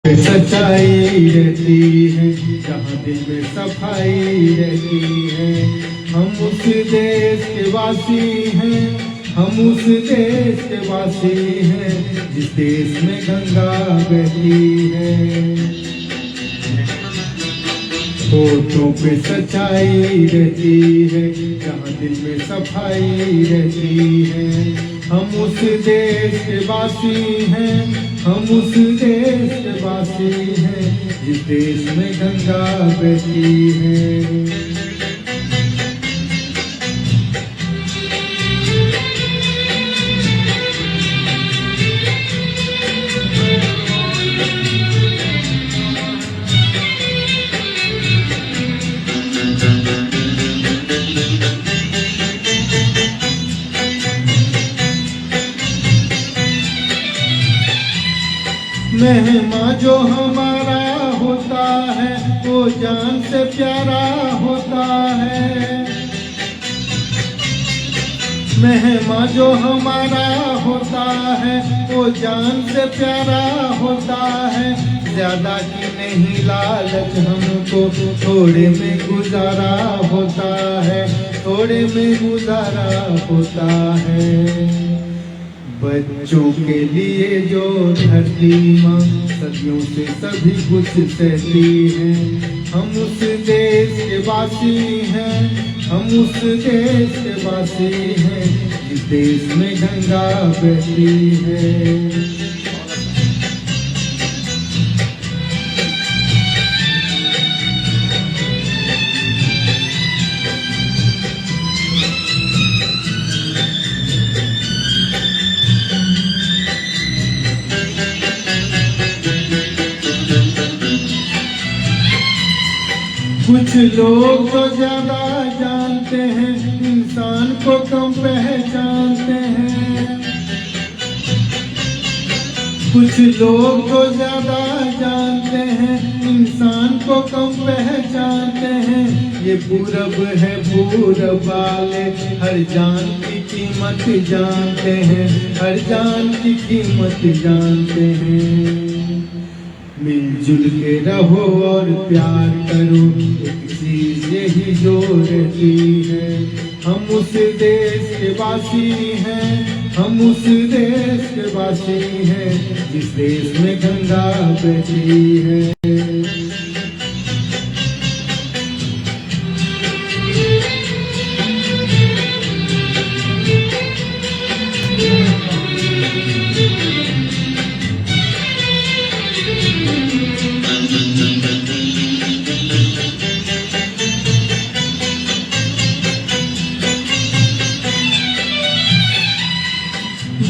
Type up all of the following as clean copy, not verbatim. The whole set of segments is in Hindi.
सच्चाई रहती है, जहाँ दिल में सफाई रहती है। हम उस देश के वासी हैं, हम उस देश के वासी हैं, जिस देश में गंगा बहती है। होठों पे सच्चाई रहती है, जहाँ दिल में सफाई रहती है। हम उस देश के वासी हैं, हम उस देश के वासी हैं, जिस देश में गंगा बहती है। मेहमा जो हमारा होता है, वो जान से प्यारा होता है। मेहमा जो हमारा होता है, वो जान से प्यारा होता है। ज्यादा की नहीं लालच हमको, थोड़े में गुजारा होता है, थोड़े में गुजारा होता है। बच्चों के लिए जो धरती माँ सदियों से सभी कुछ सहती है। हम उस देश के वासी हैं, हम उस देश के वासी हैं, जिस देश में गंगा बहती है। कुछ लोग तो ज्यादा जानते हैं, इंसान को कम पहचानते हैं। कुछ लोग तो ज्यादा जानते हैं, इंसान को कम पहचानते हैं। ये पूरब है, पूरब वाले हर जान की कीमत जानते हैं, हर जान की कीमत जानते हैं। मिलजुल के रहो और प्यार करो, एक चीज यही जो रहती है। हम उस देश के वासी हैं, हम उस देश के वासी हैं, जिस देश में गंगा बहती है।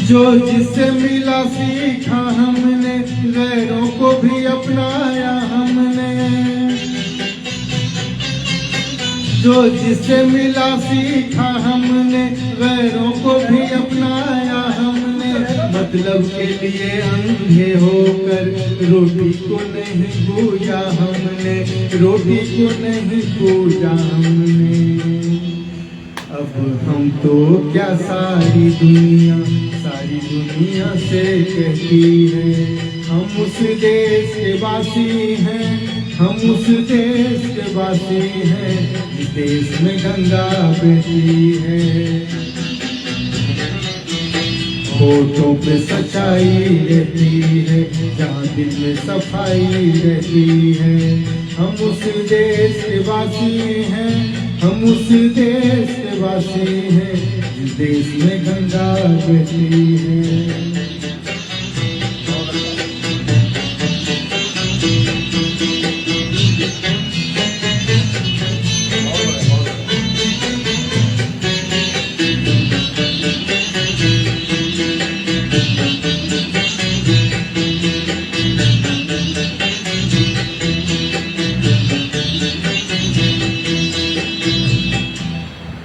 जो जिससे मिला सीखा हमने, गैरों को भी अपनाया हमने। जो जिससे मिला सीखा हमने, गैरों को भी अपनाया हमने। मतलब के लिए अंधे होकर रोटी को नहीं पूजा हमने, रोटी को नहीं पूजा हमने। अब हम तो क्या सारी दुनिया से कहती है। हम उस देश के वासी हैं, हम उस देश के वासी हैं, जिस देश में गंगा बहती है। होठों पे सच्चाई रहती है, जहाँ दिल में सफाई रहती है। हम उस देश के वासी हैं, हम उस देश के वासी हैं, जिस देश में गंगा बहती है।